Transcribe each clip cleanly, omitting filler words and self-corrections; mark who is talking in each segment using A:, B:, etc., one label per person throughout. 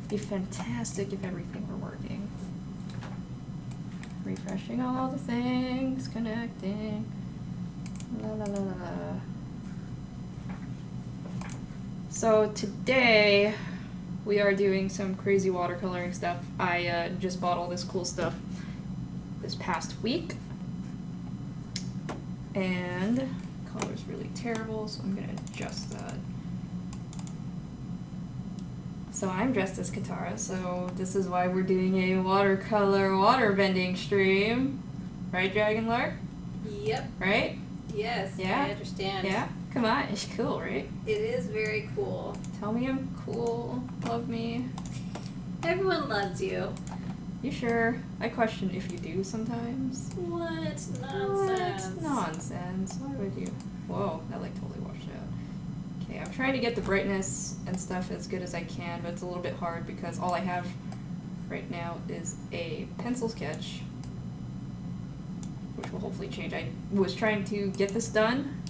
A: Be fantastic if everything were working. Refreshing all the things, connecting. La la la la la. So today we are doing some crazy watercoloring stuff. I just bought all this cool stuff this past week. And the color's really terrible, so I'm gonna adjust that. So I'm dressed as Katara, so this is why we're doing a watercolor waterbending stream. Right, Dragon Lark?
B: Yep.
A: Right?
B: Yes,
A: Yeah?
B: I understand.
A: Yeah? Come on, it's cool, right?
B: It is very cool.
A: Tell me I'm cool. Love me.
B: Everyone loves you.
A: You sure? I question if you do sometimes.
B: What nonsense.
A: What nonsense. Why would you? Whoa, that like totally washed out. Okay, I'm trying to get the brightness and stuff as good as I can, but it's a little bit hard because all I have right now is a pencil sketch, which will hopefully change. I was trying to get this done.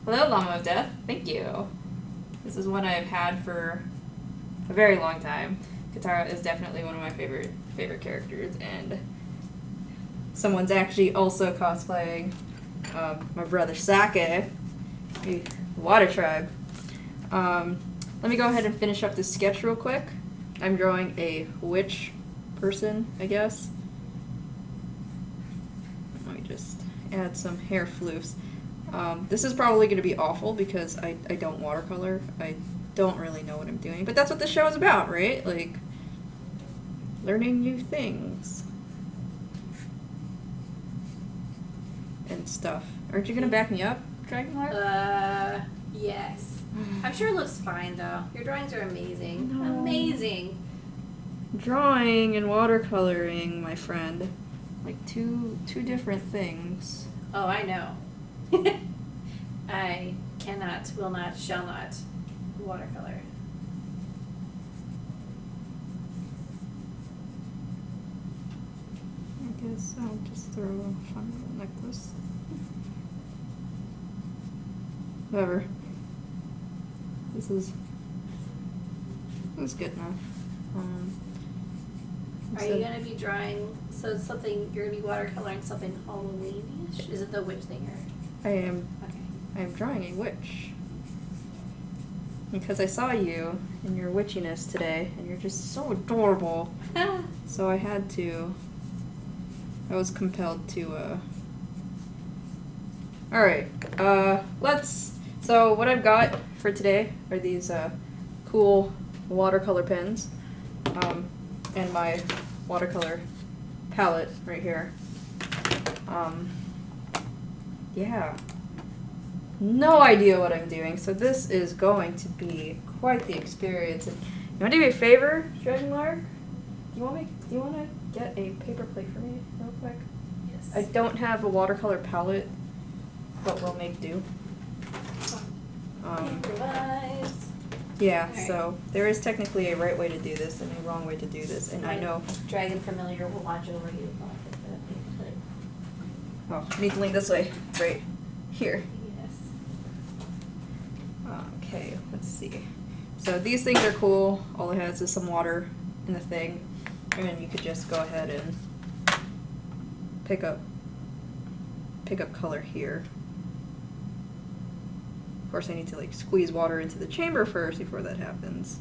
A: Hello, Llama of Death. Thank you. This is one I've had for a very long time. Katara is definitely one of my favorite characters, and someone's actually also cosplaying my brother Sake, the Water Tribe. Let me go ahead and finish up this sketch real quick. I'm drawing a witch person, I guess. Let me just add some hair floofs. This is probably going to be awful because I don't watercolor. I don't really know what I'm doing, but that's what this show is about, right? Like, learning new things and stuff. Aren't you going to back me up, Dragonheart?
B: Yes. I'm sure it looks fine, though. Your drawings are amazing.
A: No.
B: Amazing.
A: Drawing and watercoloring, my friend. Like two different things.
B: Oh, I know. I cannot, will not, shall not watercolor.
A: I guess I'll just throw a fun little necklace. Whatever. This is good enough.
B: Are you going to be drawing, so something, you're going to be watercoloring something Halloween-ish? Is it the witch thing or?
A: I am
B: Okay.
A: drawing a witch. Because I saw you in your witchiness today, and you're just so adorable. So I was compelled to, Alright, so what I've got for today are these, cool watercolor pens, and my watercolor palette right here. Yeah. No idea what I'm doing, so this is going to be quite the experience. And you want to do me a favor, Dragon Lark? Do you want to get a paper plate for me real quick?
B: Yes.
A: I don't have a watercolor palette, but we'll make do.
B: Improvise.
A: Yeah,
B: Alright.
A: so there is technically a right way to do this and a wrong way to do this, and I know.
B: Dragon familiar will watch over you.
A: Oh, I need to lean this way, right here.
B: Yes.
A: Okay, let's see. So these things are cool. All it has is some water in the thing, and then you could just go ahead and pick up color here. Of course, I need to like squeeze water into the chamber first before that happens.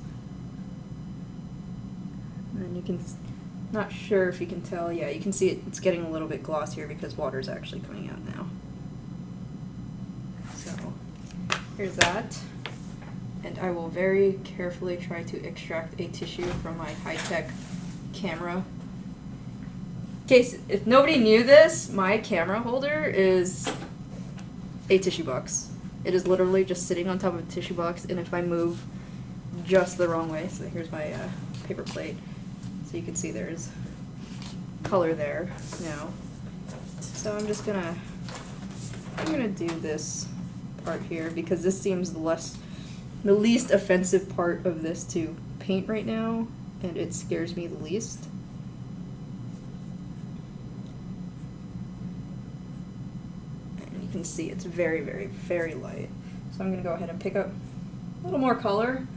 A: And then you can, not sure if you can tell, yeah, you can see it's getting a little bit glossier because water is actually coming out now. So here's that. And I will very carefully try to extract a tissue from my high-tech camera. In case, if nobody knew this, my camera holder is a tissue box. It is literally just sitting on top of a tissue box, and if I move just the wrong way, so here's my paper plate, so you can see there's color there now. So I'm gonna do this part here because this seems the least offensive part of this to paint right now, and it scares me the least. And you can see it's very, very, very light. So I'm going to go ahead and pick up a little more color,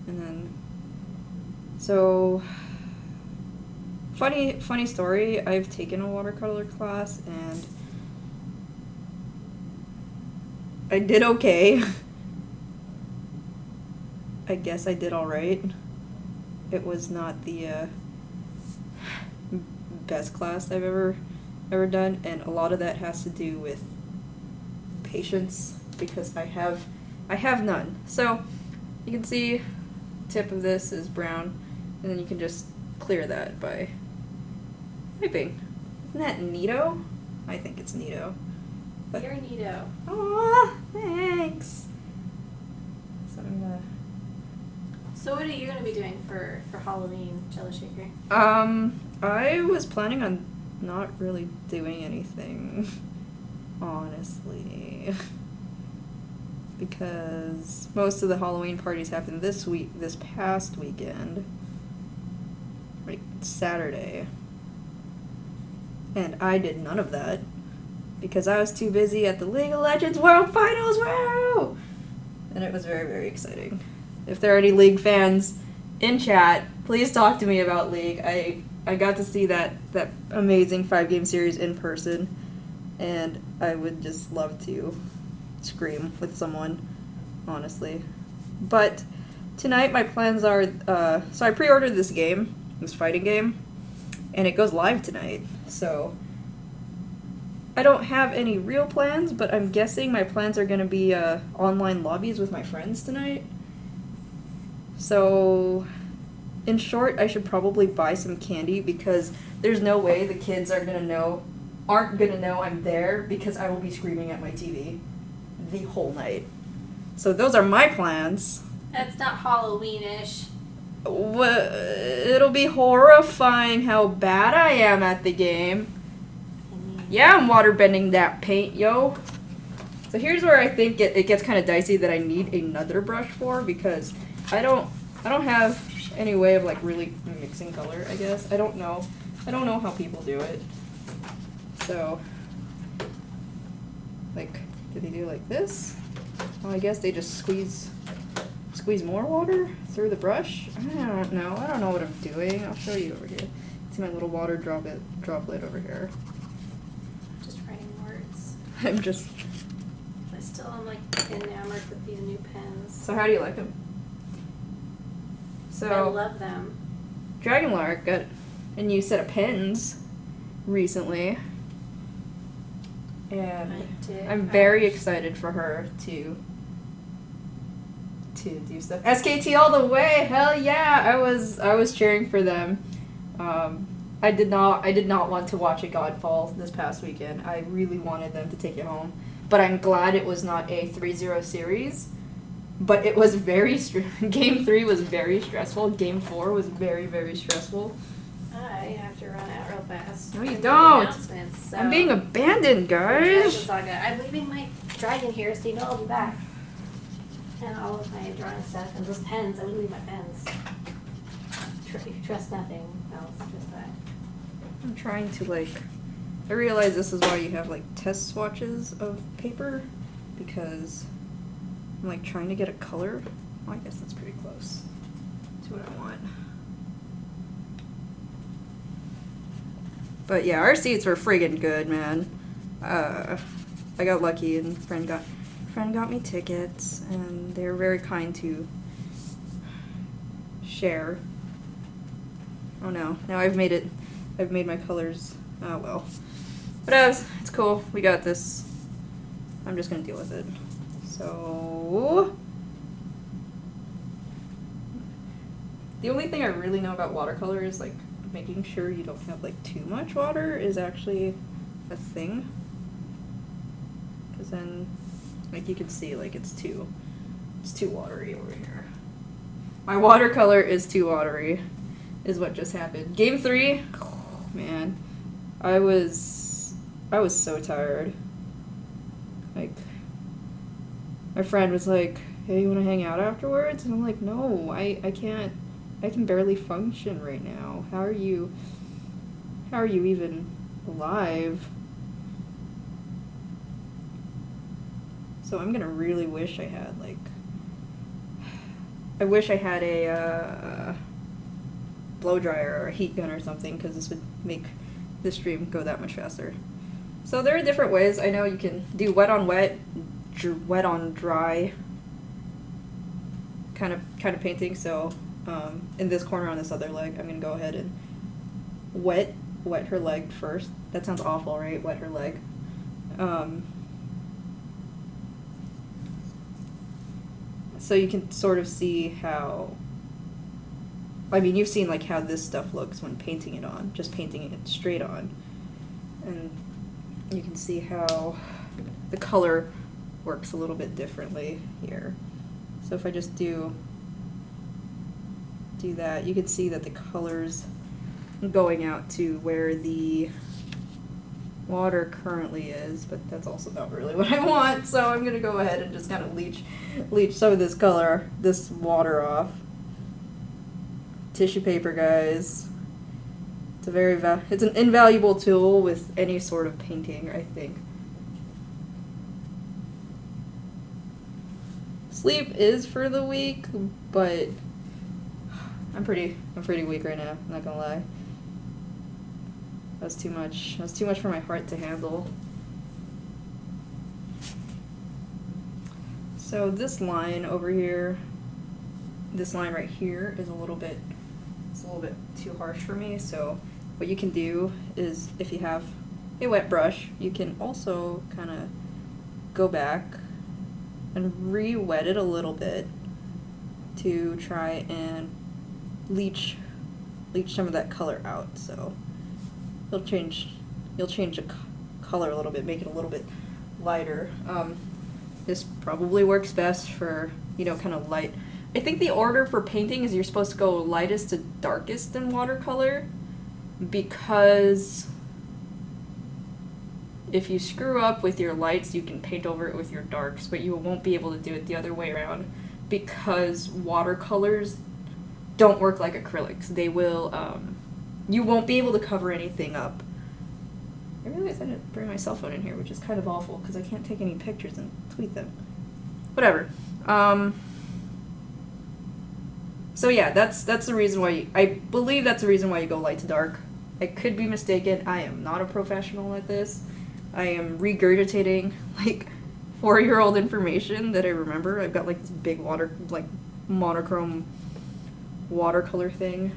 A: and then So, funny story. I've taken a watercolor class and I did okay. I guess I did alright. It was not the best class I've ever done, and a lot of that has to do with patience because I have none. So you can see tip of this is brown, and then you can just clear that by wiping. Isn't that neato? I think it's neato. But
B: You're neato.
A: aw, thanks. So I'm gonna.
B: So what are you gonna be doing for Halloween, JelloShaker?
A: I was planning on not really doing anything, honestly, because most of the Halloween parties happened this past weekend, like Saturday, and I did none of that because I was too busy at the League of Legends World Finals, woo! And it was very, very exciting. If there are any League fans in chat, please talk to me about League. I got to see that amazing 5-game series in person, and I would just love to scream with someone, honestly. But tonight my plans are, so I pre-ordered this game, this fighting game, and it goes live tonight. So I don't have any real plans, but I'm guessing my plans are going to be online lobbies with my friends tonight. So, in short, I should probably buy some candy because there's no way the kids aren't gonna know I'm there because I will be screaming at my TV the whole night. So those are my plans.
B: That's not Halloween-ish.
A: It'll be horrifying how bad I am at the game. Yeah, I'm waterbending that paint, yo. So here's where I think it gets kind of dicey that I need another brush for because I don't have any way of like really mixing color, I guess. I don't know how people do it. So like, do they do like this? Well, I guess they just squeeze more water through the brush. I don't know what I'm doing. I'll show you over here. See my little water droplet over here.
B: Just writing words.
A: I
B: still am like enamored with these new pens.
A: So how do you like them? So
B: I love them.
A: Dragonlark got a new set of pens recently, and
B: I did.
A: I'm very excited for her to do stuff. SKT all the way, hell yeah! I was cheering for them. I did not want to watch a Godfall this past weekend. I really wanted them to take it home, but I'm glad it was not a 3-0 series. But it was Game 3 was very stressful. Game 4 was very, very stressful.
B: I have to run out real fast.
A: No, you don't.
B: So
A: I'm being abandoned, guys.
B: I'm leaving my dragon here, so you know I'll be back. And all of my drawing stuff and those pens. I would leave my pens. Trust nothing else, just that.
A: I'm trying to I realize this is why you have test swatches of paper, because I'm trying to get a color. Well, I guess that's pretty close to what I want. But yeah, our seats were friggin' good, man. I got lucky and friend got me tickets, and they were very kind to share. Oh no, now I've made my colors, oh well. But it's cool, we got this. I'm just gonna deal with it. So, the only thing I really know about watercolor is making sure you don't have too much water is actually a thing. Because then, you can see it's too watery over here. My watercolor is too watery, is what just happened. Game 3, oh, man, I was so tired. My friend was like, hey, you want to hang out afterwards? And I'm like, no, I can't. I can barely function right now. How are you even alive? So I'm gonna really wish I had I wish I had a blow dryer or a heat gun or something, because this would make the stream go that much faster. So there are different ways. I know you can do wet on wet, wet on dry kind of painting. So in this corner on this other leg, I'm gonna go ahead and wet her leg first. That sounds awful, right? Wet her leg. So you can sort of see how, I mean, you've seen like how this stuff looks when painting it on, just painting it straight on. And you can see how the color works a little bit differently here. So if I just do that, you can see that the colors going out to where the water currently is, but that's also not really what I want, so I'm gonna go ahead and just kind of leach some of this color, this water off. Tissue paper, guys. It's an invaluable tool with any sort of painting, I think. Sleep is for the weak, but I'm pretty weak right now, I'm not gonna lie. That was too much. That was too much for my heart to handle. So this line over here, this line right here is a little bit too harsh for me. So what you can do is, if you have a wet brush, you can also kind of go back and re-wet it a little bit to try and leach some of that color out. So you'll change the color a little bit, make it a little bit lighter. This probably works best for, kind of light. I think the order for painting is you're supposed to go lightest to darkest in watercolor, because if you screw up with your lights, you can paint over it with your darks, but you won't be able to do it the other way around, because watercolors don't work like acrylics. They will, you won't be able to cover anything up. I realized I didn't bring my cell phone in here, which is kind of awful, because I can't take any pictures and tweet them. Whatever. So yeah, that's the reason why I believe that's the reason why you go light to dark. I could be mistaken. I am not a professional at this. I am regurgitating like 4-year-old information that I remember. I've got like this big monochrome watercolor thing.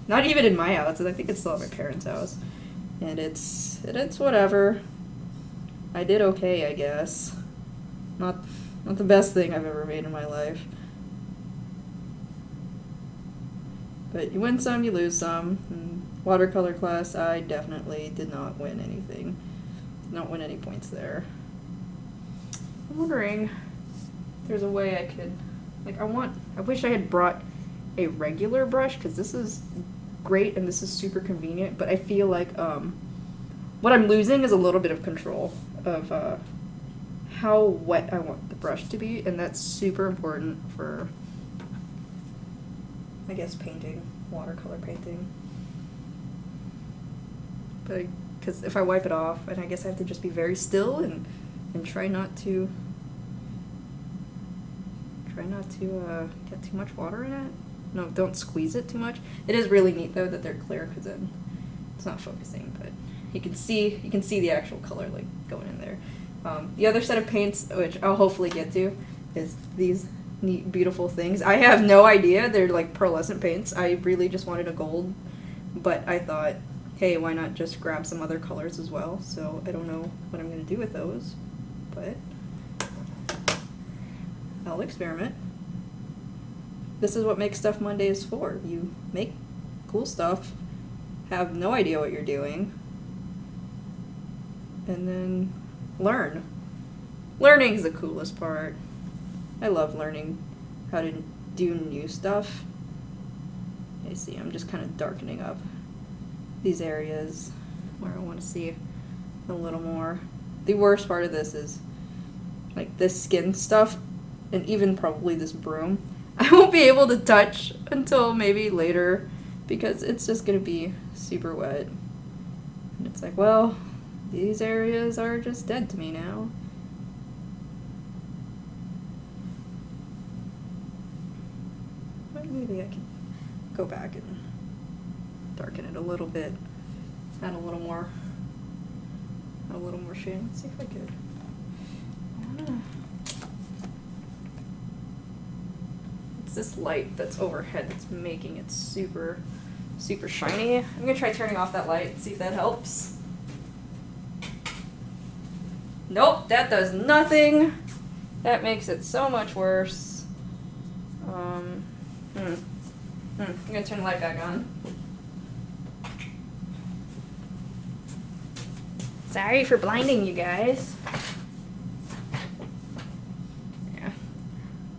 A: Not even in my house. I think it's still at my parents' house. And it's whatever. I did okay, I guess. Not the best thing I've ever made in my life. But you win some, you lose some. In watercolor class, I definitely did not win anything. Did not win any points there. I'm wondering if there's a way I could, I wish I had brought a regular brush, because this is great and this is super convenient, but I feel like what I'm losing is a little bit of control of how wet I want the brush to be, and that's super important for, I guess, painting, watercolor painting. But because if I wipe it off, and I guess I have to just be very still and try not to get too much water in it. No, don't squeeze it too much. It is really neat though that they're clear, because then it's not focusing, but you can see the actual color like going in there. The other set of paints, which I'll hopefully get to, is these neat, beautiful things. I have no idea. They're like pearlescent paints. I really just wanted a gold, but I thought, hey, why not just grab some other colors as well? So I don't know what I'm going to do with those, but I'll experiment. This is what Make Stuff Monday is for. You make cool stuff, have no idea what you're doing, and then learn. Learning is the coolest part. I love learning how to do new stuff. I see, I'm just kind of darkening up these areas where I want to see a little more. The worst part of this is like this skin stuff, and even probably this broom. I won't be able to touch until maybe later, because it's just going to be super wet. And it's like, well, these areas are just dead to me now. But maybe I can go back and darken it a little bit. Add a little more shade. Let's see if I could. It's this light that's overhead that's making it super shiny. I'm gonna try turning off that light and see if that helps. Nope, that does nothing. That makes it so much worse. I'm gonna turn the light back on. Sorry for blinding you guys. Yeah.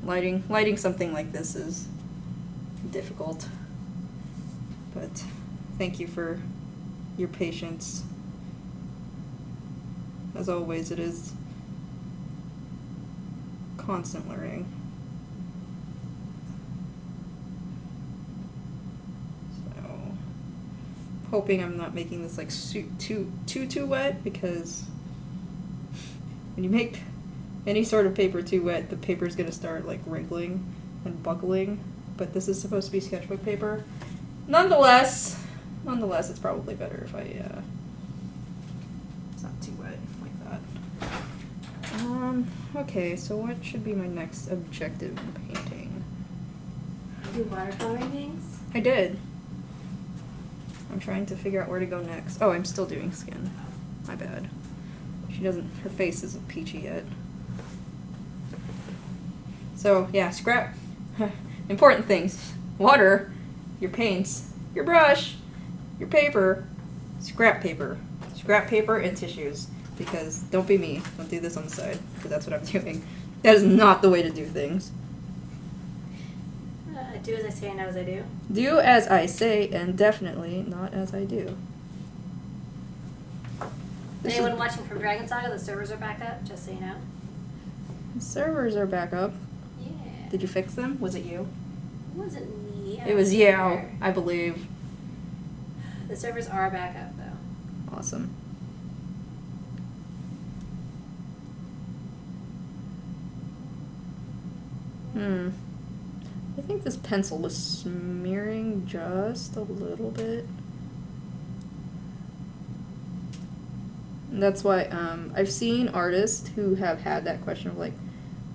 A: Lighting something like this is difficult. But thank you for your patience. As always, it is constant learning. So, hoping I'm not making this like too wet, because when you make any sort of paper too wet, the paper is gonna start like wrinkling and buckling. But this is supposed to be sketchbook paper. Nonetheless, it's probably better if it's not too wet like that. Okay, so what should be my next objective in painting?
B: Do watercoloring things?
A: I did. I'm trying to figure out where to go next. Oh, I'm still doing skin. My bad. Her face isn't peachy yet. So, yeah, scrap. Important things. Water, your paints, your brush, your paper, scrap paper. Scrap paper and tissues. Because don't be me. Don't do this on the side. Because that's what I'm doing. That is not the way to do things.
B: Do as I say and not as I do.
A: Do as I say and definitely not as I do.
B: Anyone watching from Dragon Saga, the servers are back up, just so you know.
A: The servers are back up.
B: Yeah.
A: Did you fix them? Was it you?
B: It wasn't me.
A: It was you, I believe.
B: The servers are back up, though.
A: Awesome. I think this pencil was smearing just a little bit. And that's why I've seen artists who have had that question of like,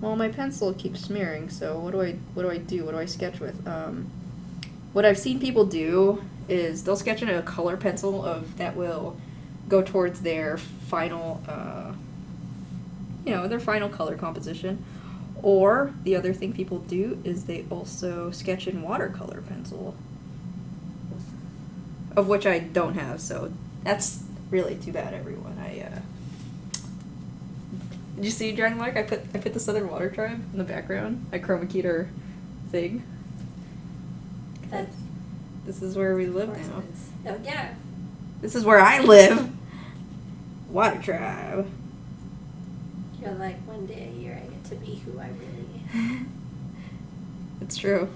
A: well, my pencil keeps smearing, so what do I do? What do I sketch with? What I've seen people do is they'll sketch in a color pencil that will go towards their final, their final color composition. Or the other thing people do is they also sketch in watercolor pencil, of which I don't have, so that's really too bad, everyone. Did you see Dragon Mark? I put the Southern Water Tribe in the background. I chroma keyed our thing. This is where we live now.
B: Oh yeah.
A: This is where I live. Water Tribe.
B: You're like, one day a year I get to be who I really am.
A: It's true.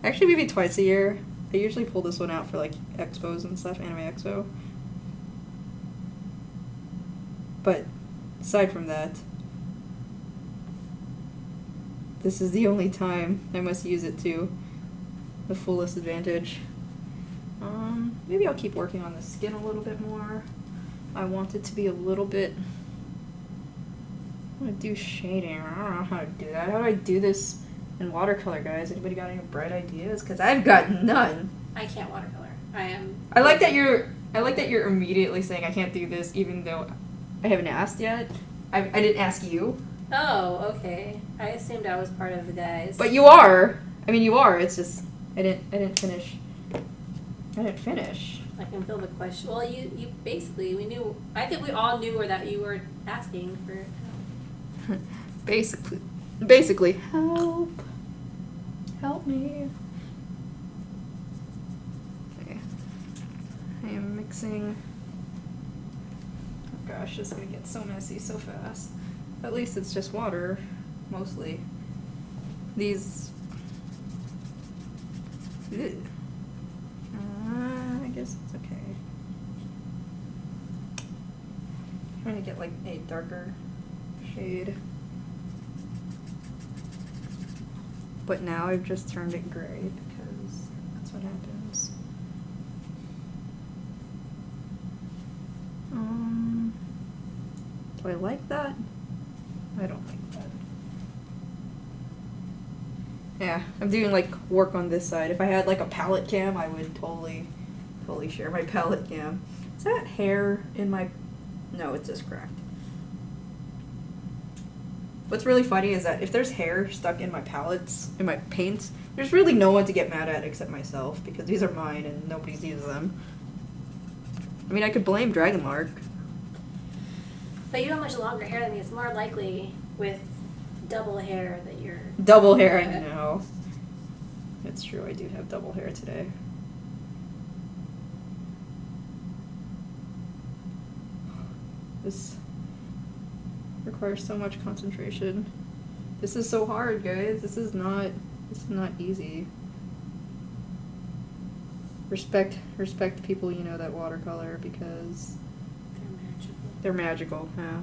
A: Actually, maybe twice a year. I usually pull this one out for like expos and stuff, Anime Expo. But aside from that, this is the only time I must use it to the fullest advantage. Maybe I'll keep working on the skin a little bit more. I want it to be a little bit... I want to do shading. I don't know how to do that. How do I do this in watercolor, guys? Anybody got any bright ideas? Because I've got none.
B: I can't watercolor.
A: I like that you're immediately saying I can't do this, even though I haven't asked yet. I didn't ask you.
B: Oh, okay. I assumed I was part of the guys.
A: But you are. I mean, you are. It's just I didn't finish.
B: I can feel the question. Well, you basically, we knew. I think we all knew that you were asking for.
A: Basically, help me. Okay. I am mixing. Oh gosh, this is gonna get so messy so fast. At least it's just water, mostly. These. Ew. I guess it's okay. I'm trying to get like a darker shade. But now I've just turned it gray because that's what happens. I like that? I don't like that. Yeah, I'm doing like work on this side. If I had like a palette cam, I would totally share my palette cam. Is that hair in my... No, it's just cracked. What's really funny is that if there's hair stuck in my palettes, in my paints, there's really no one to get mad at except myself, because these are mine and nobody's used them. I mean, I could blame Dragonlark.
B: But you have much longer hair than me. It's more likely with double hair that you're...
A: Double hair, I know. It's true, I do have double hair today. This requires so much concentration. This is so hard, guys. This is not easy. Respect people, you know, that watercolor, because they're magical, yeah.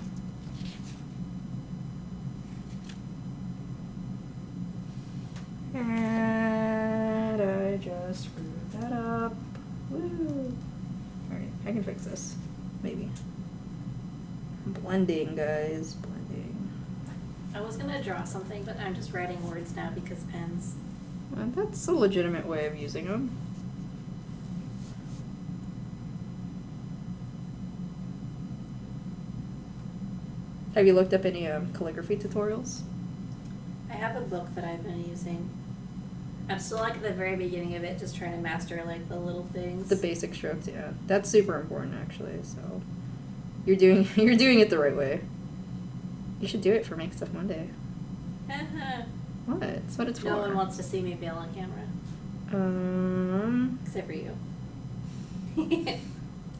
A: And I just screwed that up. Woo! Alright, I can fix this. Maybe. Blending, guys. Blending.
B: I was gonna draw something, but I'm just writing words now because pens.
A: Well, that's a legitimate way of using them. Have you looked up any calligraphy tutorials?
B: I have a book that I've been using. I'm still like at the very beginning of it, just trying to master like the little things.
A: The basic strokes, yeah. That's super important actually, so you're doing it the right way. You should do it for Make Stuff Monday. What? That's what it's for.
B: No one wants to see me fail on camera. Except for you.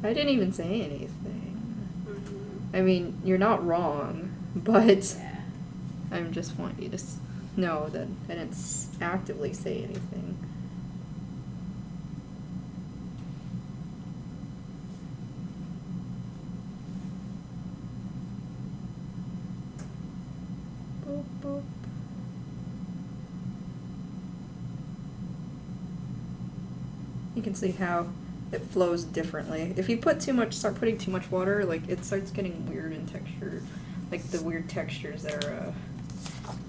A: I didn't even say anything.
B: Mm-hmm.
A: I mean, you're not wrong, but
B: Yeah.
A: I just want you to know that I didn't actively say anything. Boop, boop. You can see how it flows differently. If you start putting too much water, like it starts getting weird in texture, like the weird textures that are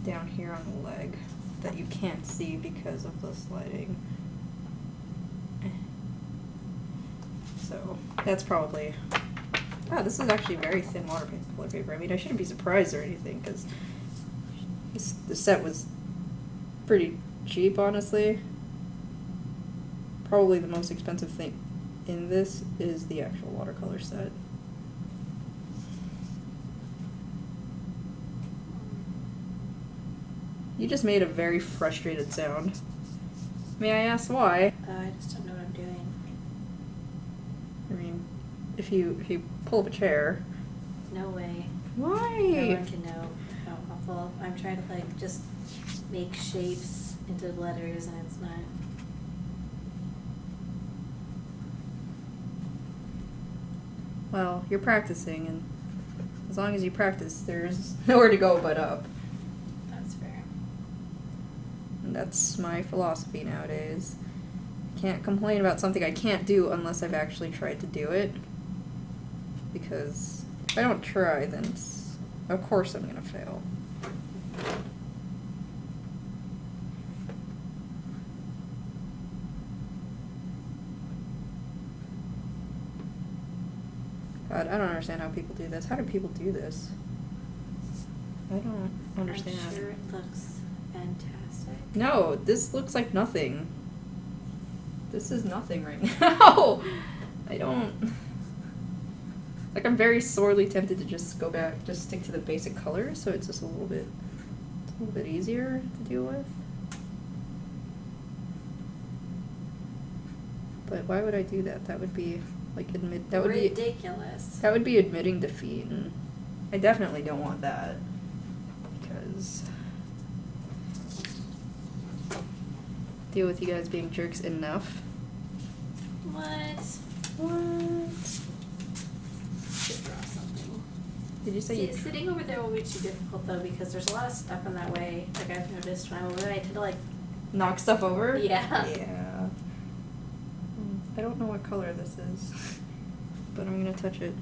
A: down here on the leg that you can't see because of the sliding. So that's probably. Oh, this is actually very thin watercolor paper. I mean, I shouldn't be surprised or anything because the set was pretty cheap, honestly. Probably the most expensive thing in this is the actual watercolor set. You just made a very frustrated sound. May I ask why?
B: I just don't know what I'm doing.
A: I mean, if you pull up a chair.
B: No way.
A: Why?
B: No one can know how awful. I'm trying to like just make shapes into letters and it's not.
A: Well, you're practicing, and as long as you practice, there's nowhere to go but up.
B: That's fair.
A: And that's my philosophy nowadays. I can't complain about something I can't do unless I've actually tried to do it. Because if I don't try, then of course I'm gonna fail. God, I don't understand how people do this. How do people do this? I don't understand.
B: I'm sure it looks fantastic.
A: No, this looks like nothing. This is nothing right now. I don't... Like, I'm very sorely tempted to just go back, just stick to the basic colors, so it's just a little bit easier to deal with. But why would I do that? That would be, like,
B: ridiculous.
A: That would be admitting defeat, and I definitely don't want that. Because... deal with you guys being jerks enough.
B: What? Just draw something.
A: Did you say you...
B: Sitting over there will be too difficult though because there's a lot of stuff in that way. Like I've noticed when I'm over there, I tend to like...
A: knock stuff over?
B: Yeah.
A: Yeah. I don't know what color this is, but I'm gonna touch it.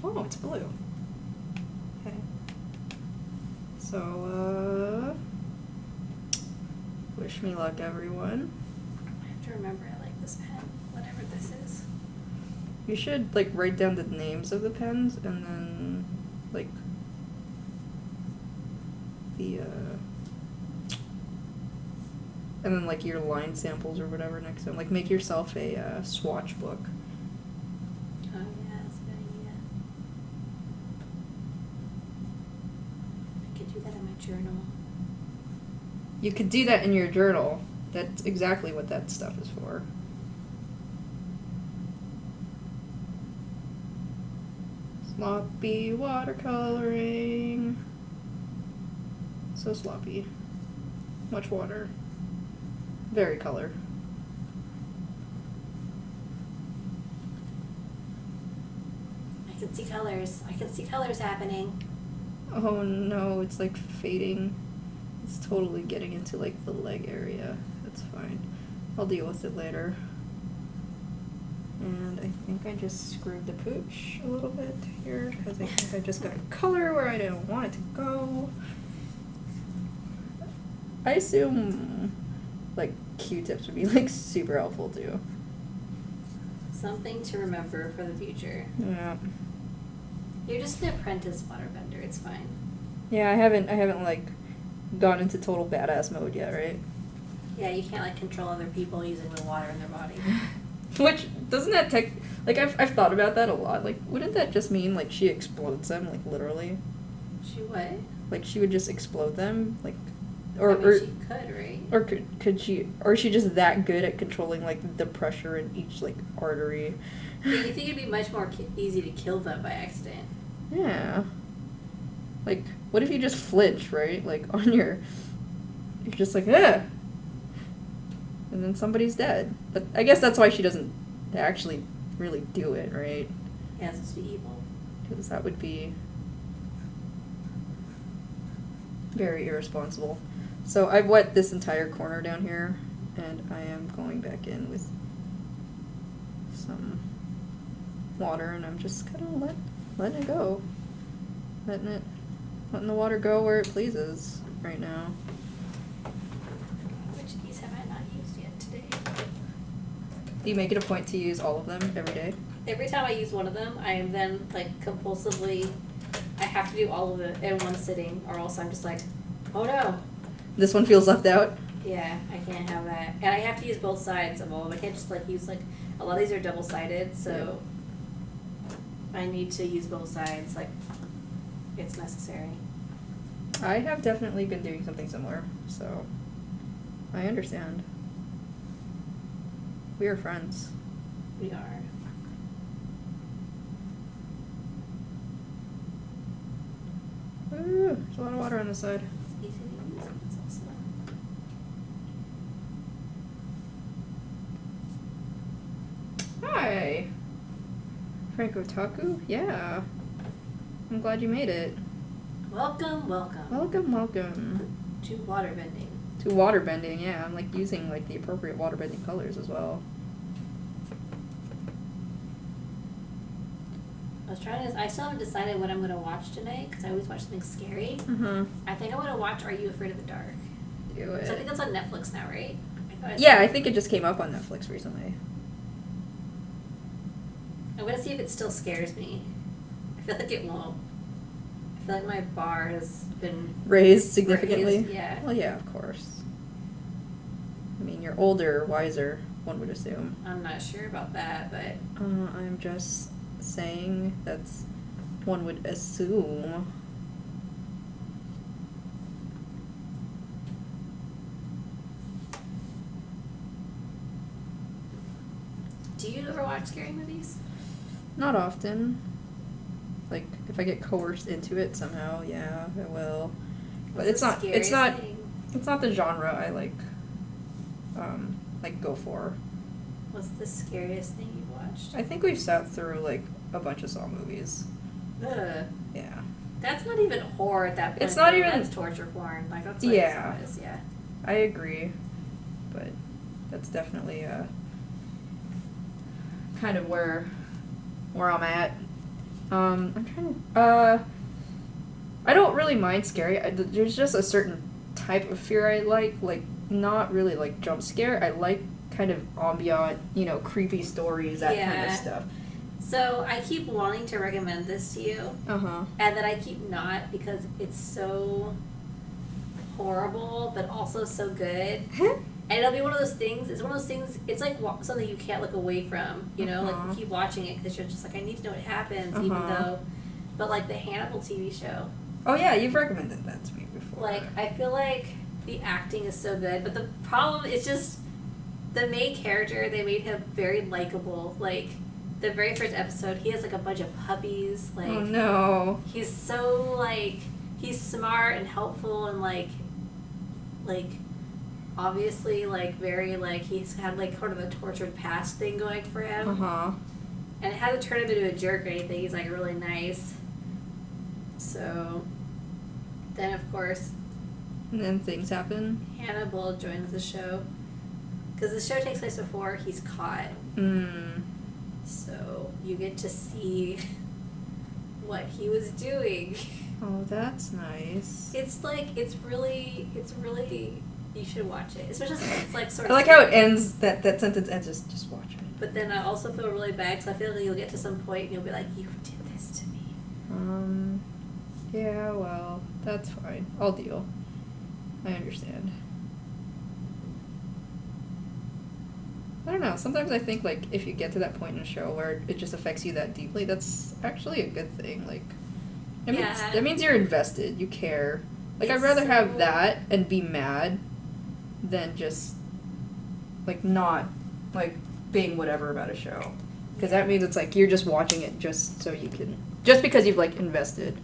A: Oh, it's blue. Okay. So, wish me luck, everyone.
B: I have to remember I like this pen, whatever this is.
A: You should, like, write down the names of the pens and then, like, the, and then, like, your line samples or whatever next to them. Like, make yourself a swatch book.
B: Oh yeah, that's a good idea. I could do that in my journal.
A: You could do that in your journal. That's exactly what that stuff is for. Sloppy watercoloring. So sloppy. Much water. Very color.
B: I can see colors. I can see colors happening.
A: Oh no, it's like fading. It's totally getting into like the leg area. That's fine. I'll deal with it later. And I think I just screwed the pooch a little bit here because I think I just got color where I didn't want it to go. I assume like Q-tips would be like super helpful too.
B: Something to remember for the future.
A: Yeah.
B: You're just an apprentice waterbender. It's fine.
A: Yeah, I haven't like gone into total badass mode yet, right?
B: Yeah, you can't like control other people using the water in their body.
A: Which doesn't that like I've thought about that a lot. Like, wouldn't that just mean like she explodes them, like literally?
B: She what?
A: Like she would just explode them, like,
B: I mean, she could, right?
A: or could she, or is she just that good at controlling like the pressure in each like artery?
B: Yeah, you think it'd be much more easy to kill them by accident?
A: Yeah. Like, what if you just flinch, right? Like on you're just like, ah, and then somebody's dead. But I guess that's why she doesn't actually really do it, right?
B: Yeah, it's supposed to be evil.
A: Because that would be very irresponsible. So I've wet this entire corner down here, and I am going back in with some water, and I'm just kind of letting it go. Letting the water go where it pleases right now.
B: Which of these have I not used yet today?
A: Do you make it a point to use all of them every day?
B: Every time I use one of them, I am then like compulsively, I have to do all of it in one sitting, or else I'm just like, oh no.
A: This one feels left out?
B: Yeah, I can't have that. And I have to use both sides of all of them. I can't just like use like, a lot of these are double-sided, so I need to use both sides, like, it's necessary.
A: I have definitely been doing something similar, so I understand. We are friends.
B: We are.
A: Ooh, there's a lot of water on this side.
B: It's easy to use, but it's also
A: Hi! Frank Otaku? Yeah. I'm glad you made it.
B: welcome.
A: Welcome.
B: To waterbending.
A: To waterbending, yeah. I'm like using like the appropriate waterbending colors as well.
B: I still haven't decided what I'm going to watch tonight, because I always watch something scary.
A: Mm-hmm.
B: I think I want to watch Are You Afraid of the Dark?
A: Do
B: So I think
A: it.
B: that's on Netflix now, right?
A: Yeah, I think it just came up on Netflix recently.
B: I'm going to see if it still scares me. I feel like it won't. I feel like my bar has been
A: Raised significantly?
B: raised, yeah.
A: Well, yeah, of course. I mean, you're older, wiser, one would assume.
B: I'm not sure about that, but
A: I'm just saying that's one would assume.
B: do you ever watch scary movies?
A: Not often. Like, if I get coerced into it somehow, yeah, I will. But
B: What's the
A: it's
B: scariest
A: not
B: thing?
A: it's not the genre I like go for.
B: What's the scariest thing you've watched?
A: I think we've sat through like a bunch of Saw movies.
B: Ugh.
A: Yeah.
B: That's not even horror at that point.
A: It's not
B: though.
A: even-
B: That's torture porn. Like, that's what
A: Yeah.
B: it is, yeah.
A: I agree. But that's definitely kind of where I'm at. I'm trying I don't really mind scary. There's just a certain type of fear I like not really like jump scare. I like kind of ambient, you know, creepy stories, that kind of
B: Yeah.
A: stuff.
B: So I keep wanting to recommend this to you,
A: Uh-huh.
B: and then I keep not because it's so horrible, but also so good. And it'll be one of those things. It's one of those things. It's like something you can't look away from. You know, like you keep watching it because you're just like, I need to know what happens, even though. But like the Hannibal TV show.
A: Oh yeah, you've recommended that to me before.
B: Like I feel like the acting is so good, but the problem is just the main character. They made him very likable. Like the very first episode, he has like a bunch of puppies. Like
A: oh no.
B: He's so like he's smart and helpful and like obviously like very like he's had like kind of a tortured past thing going for him.
A: Uh-huh.
B: And it hasn't turned him into a jerk or anything. He's like really nice. So then of course
A: And then things happen.
B: Hannibal joins the show because the show takes place before he's caught. So you get to see what he was doing.
A: Oh, that's nice.
B: It's really you should watch it, especially since it's like sort
A: I
B: of
A: like how it ends. That sentence ends. Just watch it.
B: But then I also feel really bad because I feel like you'll get to some point and you'll be like, you did this to me.
A: Yeah. Well, that's fine. I'll deal. I understand. I don't know. Sometimes I think like if you get to that point in a show where it just affects you that deeply, that's actually a good thing. Like, that means you're invested. You care. Like I'd rather have that and be mad than just like not like being whatever about a show, because that means it's like you're just watching it just so you can, just because you've like invested.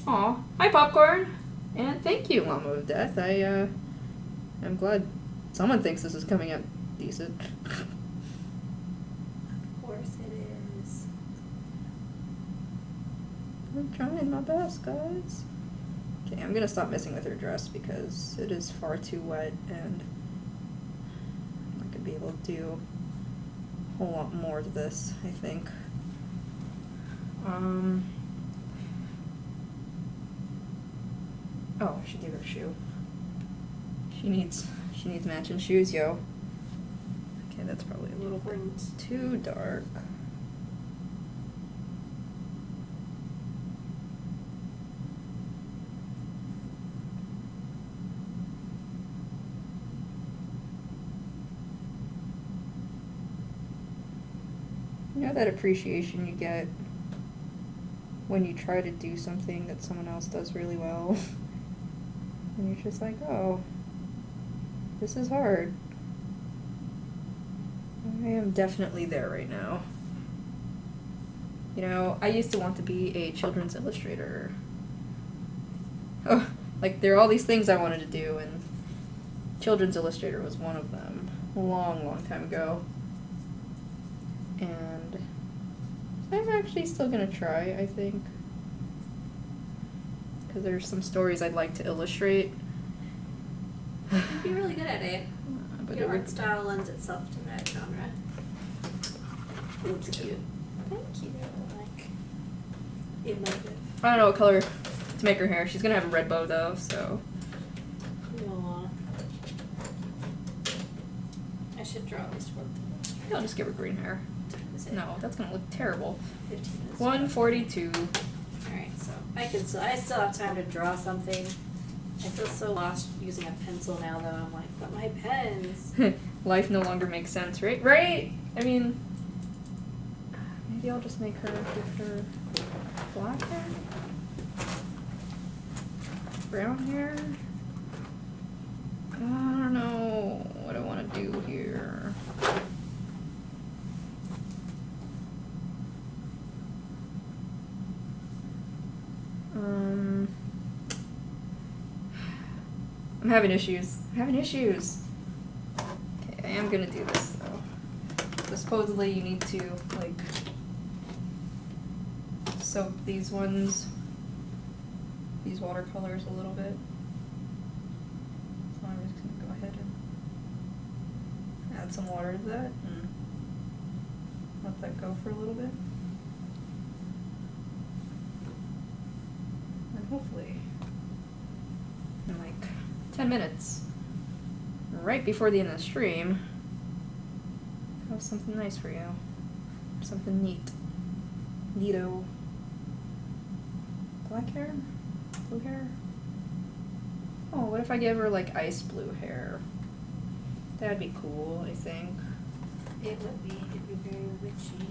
A: Aw, hi Popcorn, and thank you Llama of Death. I'm glad someone thinks this is coming out decent.
B: Of course it is.
A: I'm trying my best, guys. Okay, I'm gonna stop messing with her dress because it is far too wet and I'm not gonna be able to do a whole lot more to this, I think. Oh, I should give her a shoe. She needs matching shoes, yo. Okay, that's probably a little bit too dark. You know that appreciation you get when you try to do something that someone else does really well? And you're just like, oh, this is hard. I am definitely there right now. You know, I used to want to be a children's illustrator. Oh, like there are all these things I wanted to do, and children's illustrator was one of them. A long, long time ago. And I'm actually still gonna try, I think. Because there's some stories I'd like to illustrate.
B: You'd be really good at it.
A: But
B: Your art style lends itself to that genre. It's cute. Thank you. Like, emotive.
A: I don't know what color to make her hair. She's gonna have a red bow though, so.
B: Aww. I should draw at least one.
A: Maybe I'll just give her green hair. No, that's gonna look terrible.
B: 15 minutes.
A: 142.
B: Alright, so I still have time to draw something. I feel so lost using a pencil now though. I'm like, but my pens.
A: Life no longer makes sense, right? Right? I mean, maybe I'll just make her with her black hair? Brown hair? I don't know what I want to do here. I'm having issues. Okay, I am gonna do this though. So supposedly you need to like soak these watercolors a little bit. So I'm just gonna go ahead and add some water to that and let that go for a little bit. hopefully in like 10 minutes, right before the end of the stream, I have something nice for you. Something neat. Neato. Black hair? Blue hair? Oh, what if I give her like ice blue hair? That'd be cool, I think.
B: It would be. It'd be very witchy.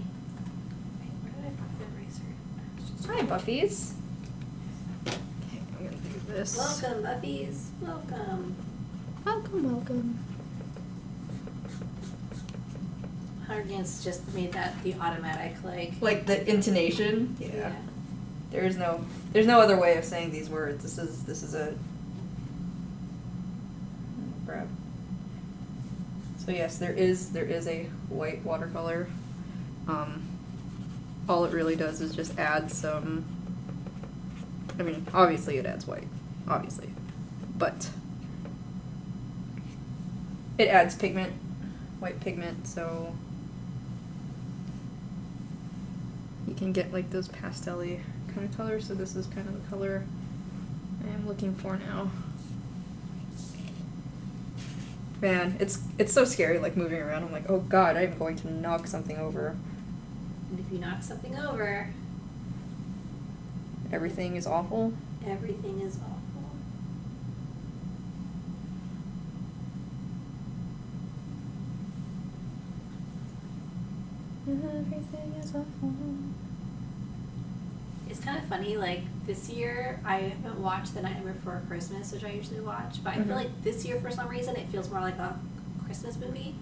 B: Wait, where did I put the eraser?
A: Hi, Buffies. Okay, I'm gonna do this.
B: Welcome, Buffies. Welcome.
A: Welcome, welcome.
B: Hargan's just made that the automatic,
A: Like the intonation?
B: Yeah.
A: There's no other way of saying these words. This is a grab. So yes, there is a white watercolor. All it really does is just add some, I mean, obviously it adds white, obviously, but it adds pigment, white pigment, so you can get like those pastel-y kind of colors. So this is kind of the color I am looking for now. Man, it's so scary, like moving around. I'm like, oh god, I'm going to knock something over.
B: And if you knock something over,
A: Everything is awful.
B: everything is awful.
A: Everything is awful.
B: It's kind of funny, like, this year, I haven't watched The Night Before Christmas, which I usually watch, but I feel like this year, for some reason, it feels more like a Christmas movie.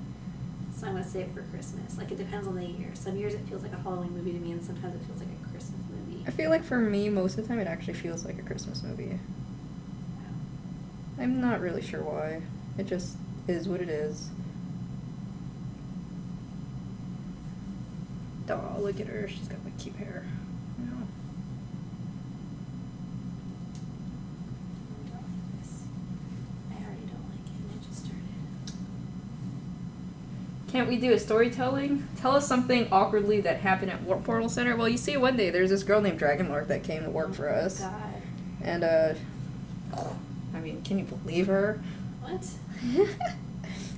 B: So I'm going to say it for Christmas. Like, it depends on the year. Some years it feels like a Halloween movie to me, and sometimes it feels like a Christmas movie.
A: I feel like for me, most of the time, it actually feels like a Christmas movie. I'm not really sure why. It just is what it is. Oh, look at her. She's got like cute hair. You know.
B: I already don't like it, and it just started.
A: Can't we do a storytelling? Tell us something awkwardly that happened at Warp Portal Center. Well, you see, one day there's this girl named Dragonlark that came to work for us.
B: God.
A: And, I mean, can you believe her?
B: What?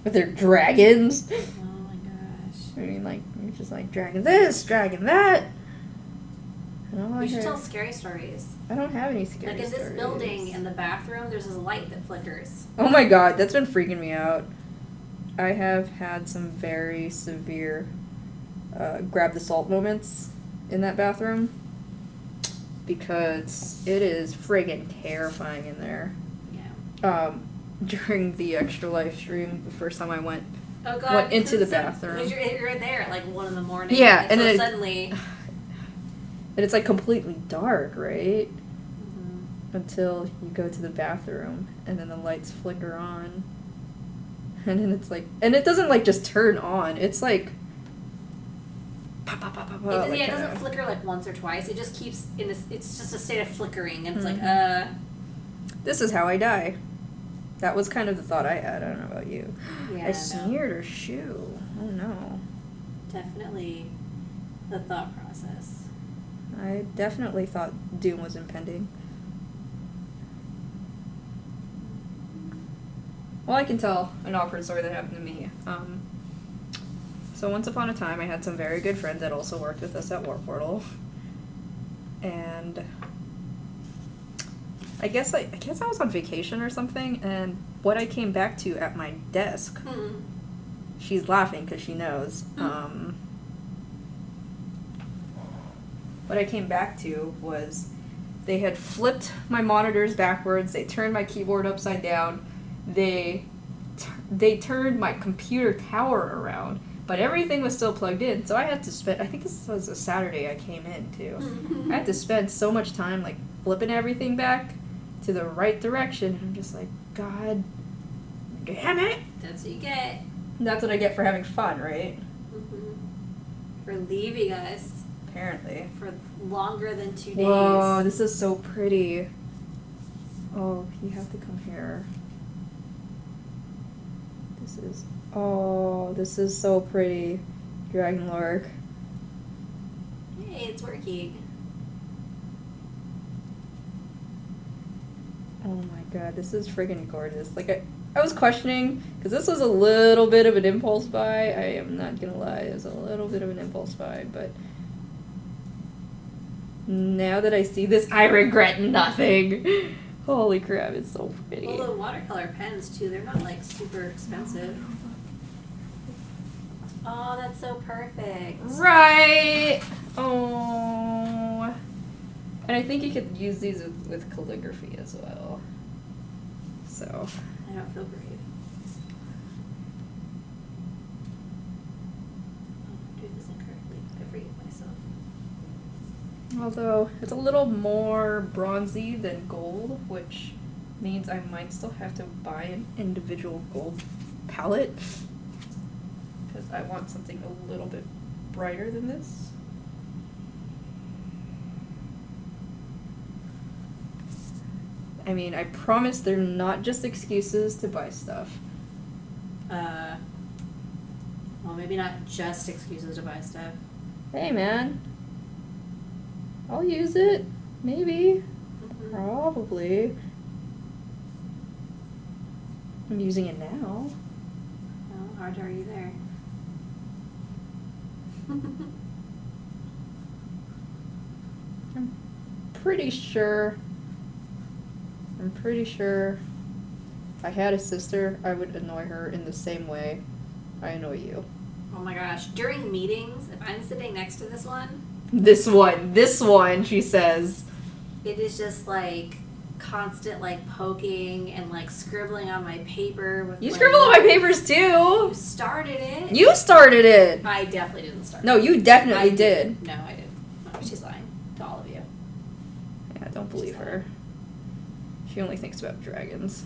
A: With their dragons.
B: Oh my gosh.
A: I mean, like, you're just like, dragon this, dragon that. And all I
B: We should
A: heard-
B: tell scary stories.
A: I don't have any scary
B: Like in this
A: stories.
B: building, in the bathroom, there's this light that flickers.
A: Oh my god, that's been freaking me out. I have had some very severe grab the salt moments in that bathroom. Because it is friggin' terrifying in there.
B: Yeah.
A: During the Extra Life stream, the first time I went
B: Oh god.
A: went into the
B: So-
A: bathroom.
B: because you're there at like 1 in the morning.
A: Yeah,
B: and
A: and
B: so
A: then
B: suddenly.
A: and it's like completely dark, right?
B: Mhm.
A: Until you go to the bathroom and then the lights flicker on. And then it's like, and it doesn't like just turn on, it's like pop, pop, pop, pop, pop,
B: It,
A: like
B: yeah, it
A: kinda-
B: doesn't flicker like once or twice. It just keeps in this. It's just a state of flickering, and it's
A: Mhm.
B: like,
A: This is how I die. That was kind of the thought I had. I don't know about you.
B: Yeah,
A: I
B: no.
A: smeared her shoe. Oh no.
B: Definitely, the thought process.
A: I definitely thought doom was impending. Well, I can tell an awkward story that happened to me. So once upon a time, I had some very good friends that also worked with us at Warp Portal, and I guess I was on vacation or something. And what I came back to at my desk, she's laughing because she knows. What I came back to was they had flipped my monitors backwards. They turned my keyboard upside down. They turned my computer tower around, but everything was still plugged in. So I had to spend, I think this was a Saturday I came in too. I had to spend so much time like flipping everything back to the right direction. And I'm just like, God damn it.
B: That's what you get.
A: That's what I get for having fun, right?
B: For leaving us
A: Apparently.
B: for longer than 2 days.
A: Whoa, this is so pretty. Oh, you have to come here. This is so pretty. Dragonlark.
B: Hey, it's working.
A: Oh my god, this is friggin' gorgeous. Like, I was questioning, because this was a little bit of an impulse buy. I am not gonna lie, it was a little bit of an impulse buy, but now that I see this, I regret nothing. Holy crap, it's so pretty.
B: Well, the watercolor pens, too, they're not, like, super expensive. Oh, that's so perfect.
A: Right! Oh. And I think you could use these with calligraphy as well. So.
B: I don't feel brave. Oh, I'm doing this incorrectly. I forgive myself.
A: Although, it's a little more bronzy than gold, which means I might still have to buy an individual gold palette. Because I want something a little bit brighter than this. I mean, I promise they're not just excuses to buy stuff.
B: Well, maybe not just excuses to buy stuff.
A: Hey, man. I'll use it. Maybe.
B: Mm-hmm.
A: Probably. I'm using it now.
B: Well, how hard are you there?
A: I'm pretty sure if I had a sister, I would annoy her in the same way I annoy you.
B: Oh my gosh. During meetings, if I'm sitting next to this one,
A: This one, she says.
B: it is just like constant like poking and like scribbling on my paper with
A: You
B: like,
A: scribble on my papers too.
B: You started it.
A: You started it.
B: I definitely didn't start
A: No,
B: it.
A: you definitely
B: I
A: did.
B: No, I didn't. No, she's lying to all of you.
A: Yeah, don't believe her. She only thinks about dragons.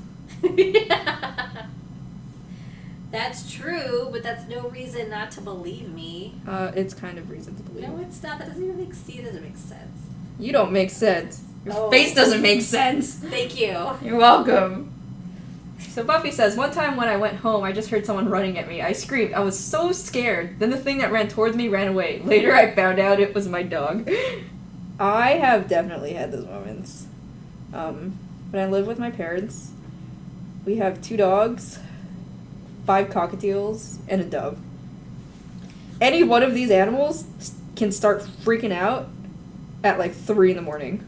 B: That's true, but that's no reason not to believe me.
A: It's kind of reason to believe.
B: No, it's not. That doesn't even it doesn't make sense.
A: You don't make sense. Your
B: Oh.
A: face doesn't make sense.
B: Thank you.
A: You're welcome. So Buffy says, one time when I went home, I just heard someone running at me. I screamed. I was so scared. Then the thing that ran towards me ran away. Later I found out it was my dog. I have definitely had those moments. When I lived with my parents, we have 2 dogs, 5 cockatiels, and a dove. Any one of these animals can start freaking out at like 3 in the morning.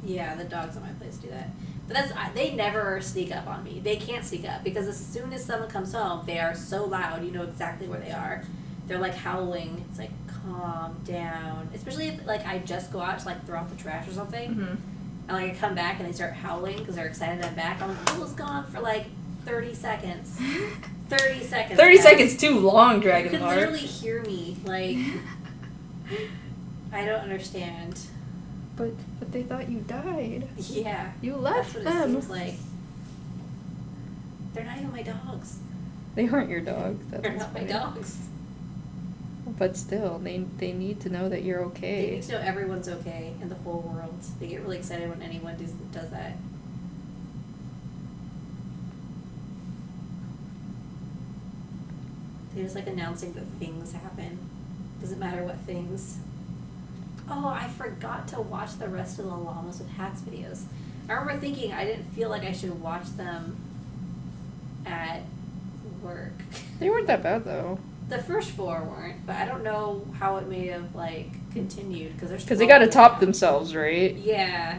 B: Yeah, the dogs at my place do that. But they never sneak up on me. They can't sneak up because as soon as someone comes home, they are so loud. You know exactly where they are. They're like howling. It's like, calm down. Especially if like I just go out to like throw out the trash or something.
A: Mm-hmm.
B: And like I come back and they start howling because they're excited I'm back. I'm like, I was gone for like 30 seconds. 30 seconds.
A: 30
B: guys.
A: seconds too long,
B: You
A: Dragon
B: could
A: Heart.
B: literally hear me. Like, I don't understand.
A: But they thought you died.
B: Yeah.
A: You left
B: That's what
A: them.
B: it seems like. They're not even my dogs.
A: They aren't your dogs. That's
B: They're
A: what's
B: not my
A: funny.
B: dogs.
A: But still, they need to know that you're
B: They
A: okay.
B: need to know everyone's okay in the whole world. They get really excited when anyone does that. They're just like announcing that things happen. Doesn't matter what things. Oh, I forgot to watch the rest of the Llamas with Hats videos. I remember thinking I didn't feel like I should watch them at work.
A: They weren't that bad though.
B: The first 4 weren't, but I don't know how it may have like continued because there's.
A: Because they got to
B: 12
A: top
B: now.
A: themselves, right?
B: Yeah,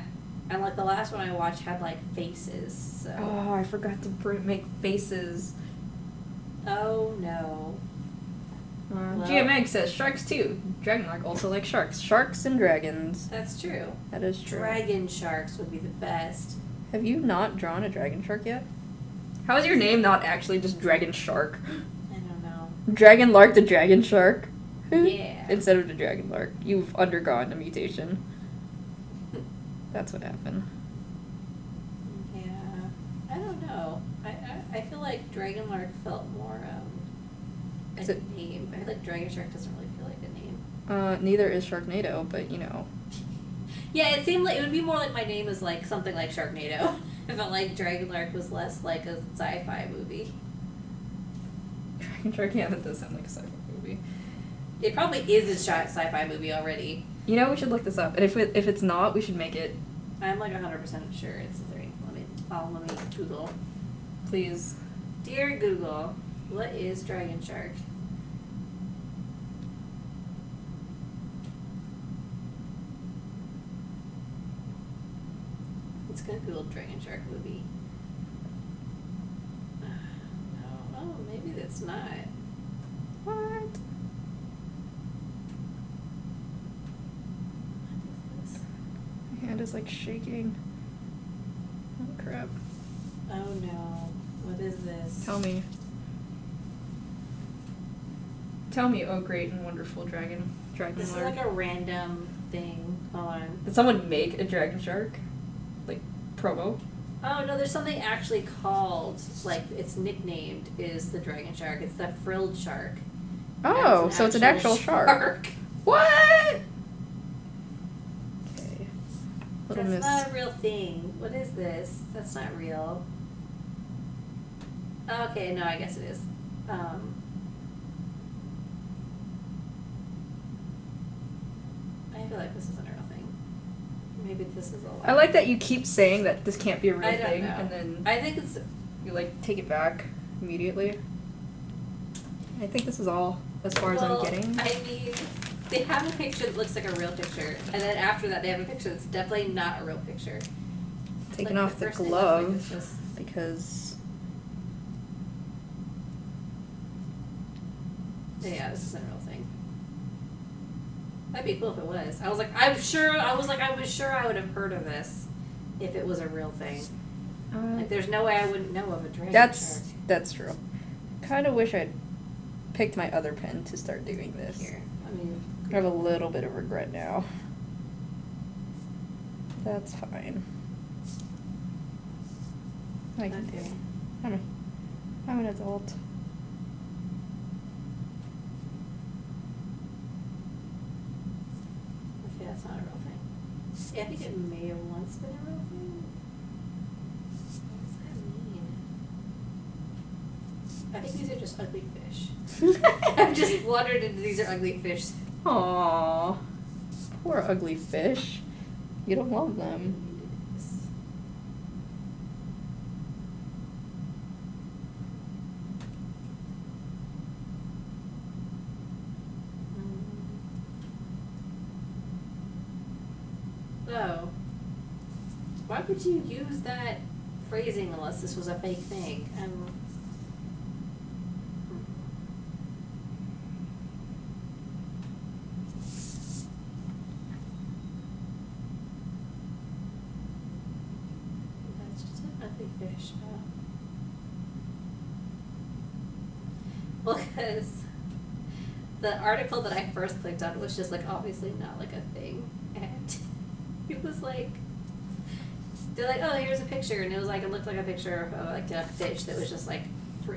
B: and like the last one I watched had like faces. So.
A: Oh, I forgot to make faces.
B: Oh no. Well.
A: GMX says sharks too. Dragonlark also likes sharks. Sharks and dragons.
B: That's true.
A: That is true.
B: Dragon sharks would be the best.
A: Have you not drawn a dragon shark yet? How is your name not actually just Dragon Shark?
B: I don't know.
A: Dragonlark the Dragon Shark?
B: Yeah.
A: Instead of the Dragonlark. You've undergone a mutation. That's what happened.
B: Yeah. I don't know. I feel like Dragonlark felt more a
A: Is it-
B: name. I feel like Dragon Shark doesn't really feel like a name.
A: Neither is Sharknado, but you know.
B: Yeah, it seemed like it would be more like my name is like something like Sharknado. I felt like Dragonlark was less like a sci-fi movie.
A: Dragon Shark, yeah, that does sound like a sci-fi movie.
B: It probably is a sci-fi movie already.
A: You know, we should look this up. And if it's not, we should make it.
B: I'm like 100% sure it's the right. Let me Let me Google.
A: Please.
B: Dear Google, what is dragon shark? It's gonna Google dragon shark movie. No. Oh, maybe that's not.
A: What?
B: What is this?
A: My hand is like shaking. Oh crap.
B: Oh no. What is this?
A: Tell me. Tell me, oh great and wonderful dragon
B: This is
A: lord.
B: like a random thing. Hold on.
A: Did someone make a dragon shark? Like, promo?
B: Oh no, there's something actually called, like, it's nicknamed is the dragon shark. It's the frilled shark.
A: Oh, so it's an actual shark. What? Okay. Little
B: That's
A: miss.
B: not a real thing. What is this? That's not real. Okay, no, I guess it is. I feel like this isn't a real thing. Maybe this is a lie.
A: I like that you keep saying that this can't be a real
B: I don't
A: thing,
B: know.
A: and then
B: I think it's.
A: you like take it back immediately. I think this is all as far as I'm
B: Well,
A: getting.
B: I mean, they have a picture that looks like a real picture, and then after that they have a picture that's definitely not a real picture.
A: Taking
B: Like,
A: off the
B: first thing
A: glove
B: looks like it's just-
A: because
B: Yeah, this isn't a real thing. That'd be cool if it was. I was sure I would have heard of this if it was a real thing. Like, there's no way I wouldn't know of a dragon
A: that's true. Kind of wish I'd picked my other pen to start doing
B: shark.
A: this.
B: Here, I mean,
A: I have a little bit of regret now. That's fine. I can do
B: okay.
A: it. I'm an adult.
B: Okay, that's not a real thing. Yeah, I think it may have once been a real thing. What does that mean? I think these are just ugly fish. I've just wandered into these are ugly fish.
A: Aww. Poor ugly fish. You don't love them.
B: So, why would you use that phrasing unless this was a fake thing? That's just an ugly fish. Well, because the article that I first clicked on was just like obviously not like a thing, and it was like they're like, oh, here's a picture, and it was like it looked like a picture of like a fish that was just like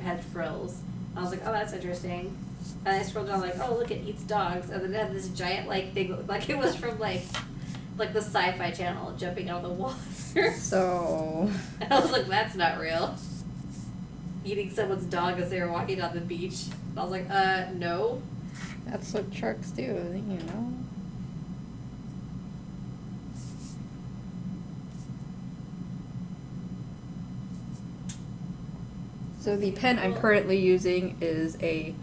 B: had frills. I was like, oh, that's interesting. And I scrolled down like, oh, look, it eats dogs, and then it had this giant like thing, like it was from like the Sci-Fi Channel jumping out of the water.
A: So.
B: And I was like, that's not real. Eating someone's dog as they were walking down the beach. And I was like, no.
A: That's what sharks do, you know? So the pen I'm currently using is a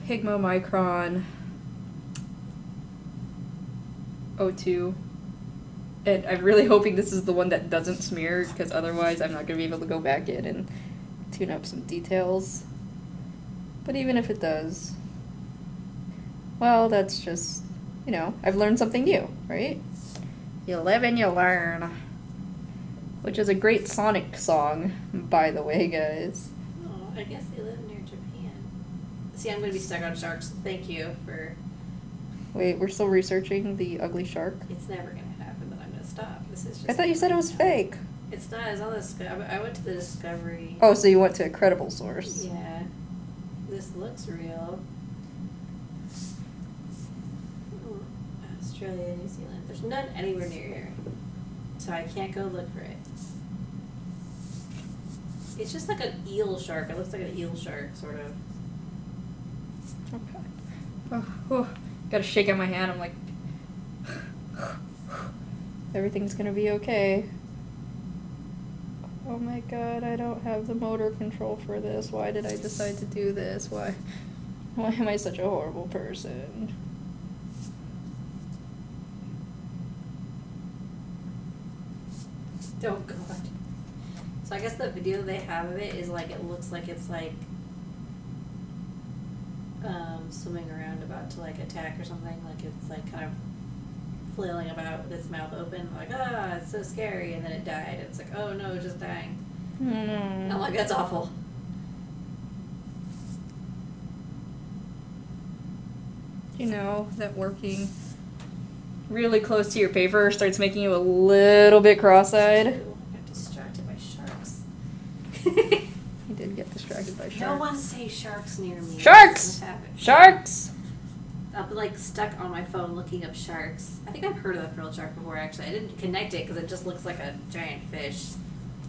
A: Pigma Micron 02. And I'm really hoping this is the one that doesn't smear, because otherwise I'm not going to be able to go back in and tune up some details. But even if it does, well, that's just, you know, I've learned something new, right? You live and you learn. Which is a great Sonic song, by the way, guys.
B: Oh, I guess they live near Japan. See, I'm going to be stuck on sharks. Thank you for...
A: Wait, we're still researching the ugly shark?
B: It's never going to happen, but I'm going to stop. This is just...
A: I thought you said it was fake.
B: It's not. It's on the... I went to the Discovery.
A: Oh, so you went to a credible source.
B: Yeah. This looks real. Australia, New Zealand. There's none anywhere near here. So I can't go look for it. It's just like an eel shark. It looks like an eel shark, sort of.
A: Okay. Oh, gotta shake out my hand. I'm like, everything's gonna be okay. Oh my god, I don't have the motor control for this. Why did I decide to do this? Why am I such a horrible person?
B: Oh god. So I guess the video they have of it is like, it looks like it's like swimming around about to like attack or something. Like it's like kind of flailing about with its mouth open, like, ah, it's so scary, and then it died. It's like, oh no, it's just dying. I'm like, that's awful.
A: You know that working really close to your paper starts making you a little bit cross-eyed?
B: Ew, I got distracted by sharks.
A: You did get distracted by sharks.
B: No one say sharks near me.
A: Sharks! Sharks!
B: I'll be like stuck on my phone looking up sharks. I think I've heard of the frilled shark before, actually. I didn't connect it because it just looks like a giant fish.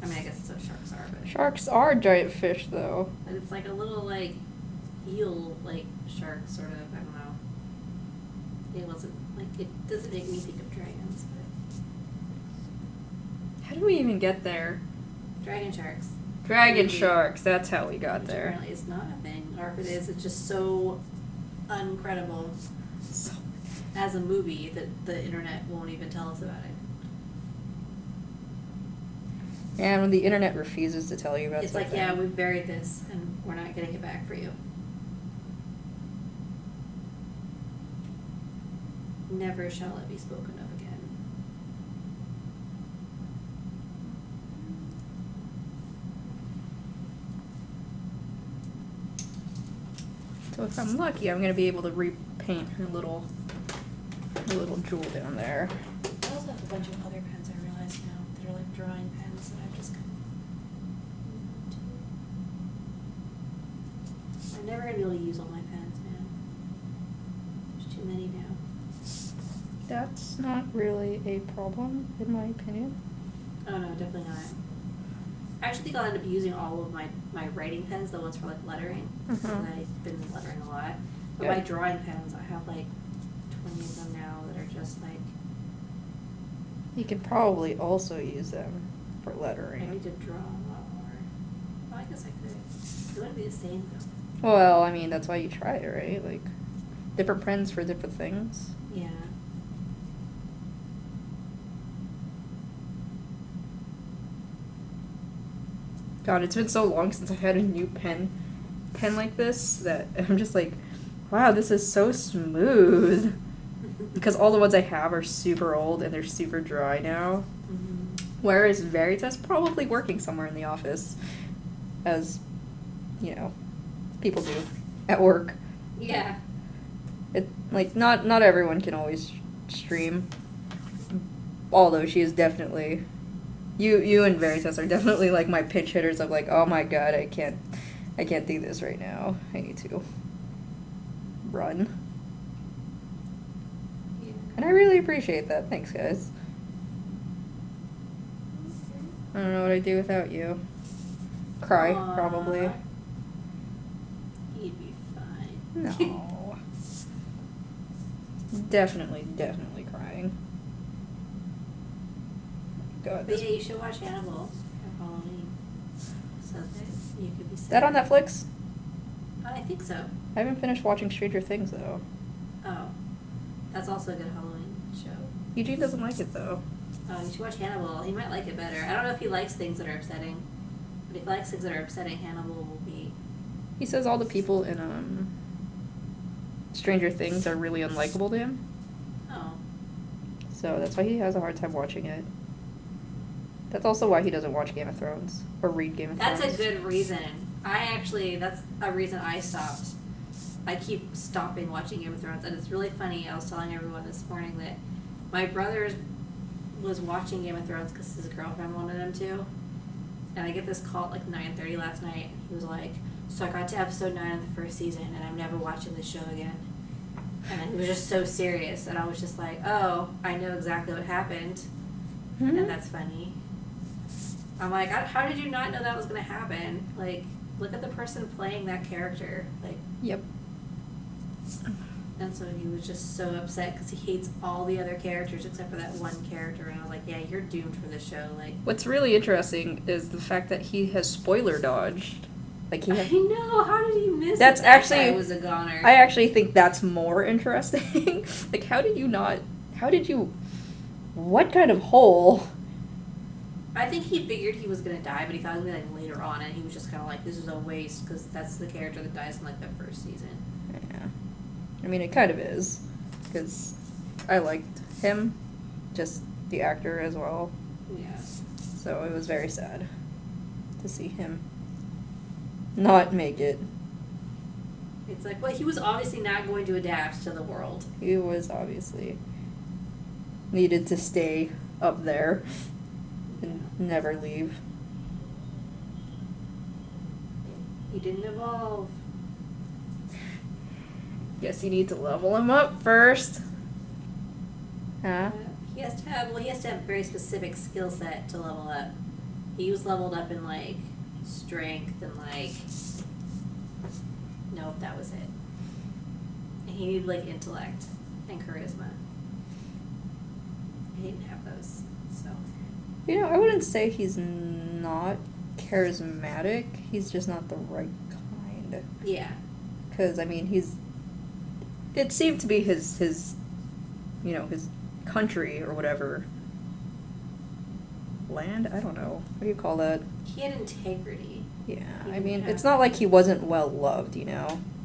B: I mean, I guess that's what sharks are, but...
A: Sharks are giant fish, though.
B: But it's like a little, like, eel, like, shark, sort of. I don't know. It wasn't, like, it doesn't make me think of dragons, but...
A: How did we even get there?
B: Dragon sharks.
A: Dragon
B: Maybe.
A: sharks, that's how we got
B: Which
A: there.
B: apparently is not a thing. Or if it is, it's just so uncredible as a movie that the internet won't even tell us about it.
A: And when the internet refuses to tell you about
B: It's
A: something.
B: like, yeah, we've buried this and we're not getting it back for you. Never shall it be spoken of again.
A: So if I'm lucky, I'm gonna be able to repaint her little jewel down there.
B: I also have a bunch of other pens I realize now that are like drawing pens that I've just kind of... I'm never gonna be able to use all my pens, man. There's too many now.
A: That's not really a problem, in my opinion.
B: Oh no, definitely not. I actually think I'll end up using all of my writing pens, the ones for like lettering. Because I've been lettering a lot. But my drawing pens, I have like 20 of them now that are just like...
A: You can probably also use them for
B: I
A: lettering.
B: need to draw a lot more. Well, I guess I could. It wouldn't be the same though.
A: Well, I mean, that's why you try it, right? Like, different pens for different things.
B: Yeah.
A: God, it's been so long since I've had a new pen like this that I'm just like, wow, this is so smooth. Because all the ones I have are super old and they're super dry now.
B: Mm-hmm.
A: Whereas Veritas probably working somewhere in the office, as, you know, people do at work.
B: Yeah.
A: It like not everyone can always stream. Although she is definitely, you and Veritas are definitely like my pitch hitters of like, oh my god, I can't do this right now. I need to run.
B: Yeah.
A: And I really appreciate that. Thanks, guys. I don't know what I'd do without you. Cry,
B: Aw.
A: probably.
B: You'd be fine.
A: No. Definitely crying. God,
B: But
A: this...
B: yeah, you should watch Hannibal for Halloween. So that you could be
A: Is that on Netflix?
B: I think so.
A: I haven't finished watching Stranger Things, though.
B: Oh. That's also a good Halloween show.
A: Eugene doesn't like it, though.
B: Oh, you should watch Hannibal. He might like it better. I don't know if he likes things that are upsetting. But if he likes things that are upsetting, Hannibal will be...
A: He says all the people in, Stranger Things are really unlikable to him.
B: Oh.
A: So that's why he has a hard time watching it. That's also why he doesn't watch Game of Thrones or read Game of Thrones.
B: That's a good reason. That's a reason I stopped. I keep stopping watching Game of Thrones, and it's really funny. I was telling everyone this morning that my brother was watching Game of Thrones because his girlfriend wanted him to. And I get this call at like 9:30 last night, and he was like, so I got to episode 9 of the first season, and I'm never watching this show again. And he was just so serious, and I was just like, oh, I know exactly what happened.
A: Mm-hmm.
B: And that's funny. I'm like, how did you not know that was going to happen? Like, look at the person playing that character. Like,
A: Yep.
B: And so he was just so upset because he hates all the other characters except for that one character. And I was like, yeah, you're doomed for this show. Like,
A: What's really interesting is the fact that he has spoiler dodged. Like, he
B: I
A: has...
B: know. How did he miss
A: That's
B: it? That
A: actually...
B: guy was a goner.
A: I actually think that's more interesting. Like, how did you... What kind of hole?
B: I think he figured he was going to die, but he thought it would be, like, later on. And he was just kind of like, this is a waste because that's the character that dies in, like, the first season.
A: Yeah. I mean, it kind of is. Because I liked him. Just the actor as well.
B: Yeah.
A: So it was very sad to see him not make it.
B: It's like, well, he was obviously not going to adapt to the world.
A: He was obviously needed to stay up there and never leave.
B: He didn't evolve.
A: Guess you need to level him up first. Huh?
B: He has to have a very specific skill set to level up. He was leveled up in, like, strength and, like, nope, that was it. And he needed, like, intellect and charisma. He didn't have those, so.
A: You know, I wouldn't say he's not charismatic. He's just not the right kind.
B: Yeah.
A: Because, I mean, it seemed to be his his country or whatever. Land? I don't know. What do you call that?
B: He had integrity.
A: Yeah,
B: He
A: I
B: didn't
A: mean,
B: have-
A: it's not like he wasn't well loved,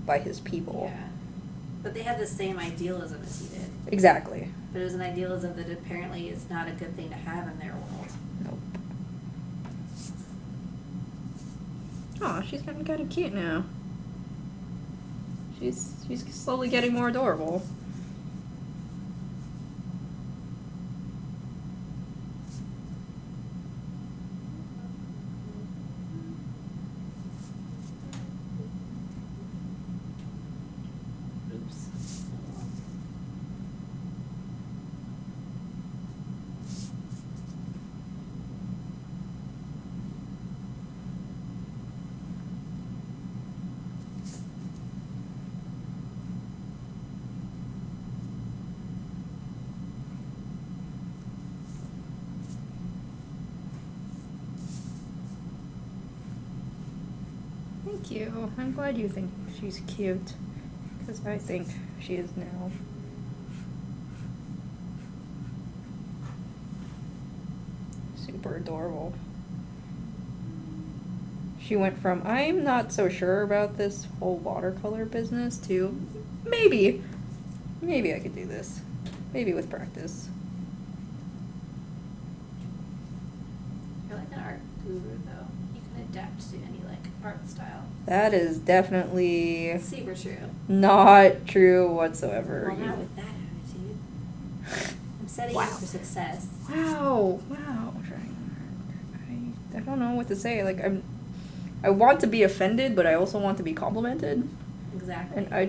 A: by his people.
B: Yeah. But they had the same idealism as he did.
A: Exactly.
B: But it was an idealism that apparently is not a good thing to have in their world.
A: Nope. Oh, she's getting kind of cute now. She's slowly getting more adorable.
B: Oops.
A: Thank you. I'm glad you think she's cute. Because I think she is now. Super adorable. She went from, I'm not so sure about this whole watercolor business, to maybe I could do this. Maybe with practice.
B: You're like an art guru, though. You can adapt to any, like, art style.
A: That is definitely
B: Super true.
A: not true whatsoever.
B: Well, not with that attitude. I'm setting you
A: Wow.
B: up for success.
A: Wow. I don't know what to say. Like, I want to be offended, but I also want to be complimented.
B: Exactly.
A: And I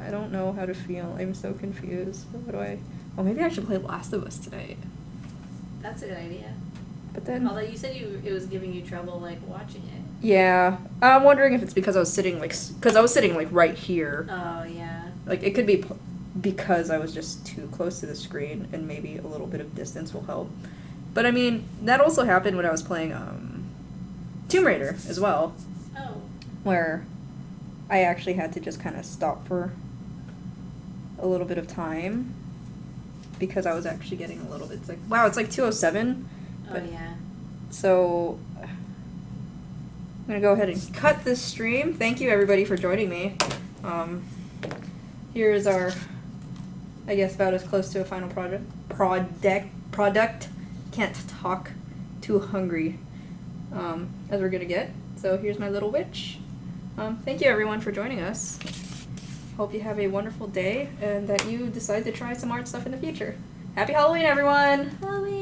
A: don't know how to feel. I'm so confused. What do I... Oh, maybe I should play Last of Us tonight.
B: That's a good idea.
A: But then...
B: Although you said it was giving you trouble, like, watching it.
A: Yeah. I'm wondering if it's because I was sitting, like, right here.
B: Oh, yeah.
A: Like, it could be because I was just too close to the screen, and maybe a little bit of distance will help. But, I mean, that also happened when I was playing, Tomb Raider as well.
B: Oh.
A: Where I actually had to just kind of stop for a little bit of time because I was actually getting a little bit, it's like, wow, it's like 2:07.
B: Oh,
A: But-
B: yeah.
A: So I'm going to go ahead and cut this stream. Thank you, everybody, for joining me. Here's our, I guess, about as close to a final product. Can't talk, too hungry, as we're going to get. So here's my little witch. Thank you, everyone, for joining us. Hope you have a wonderful day and that you decide to try some art stuff in the future. Happy Halloween, everyone!
B: Halloween!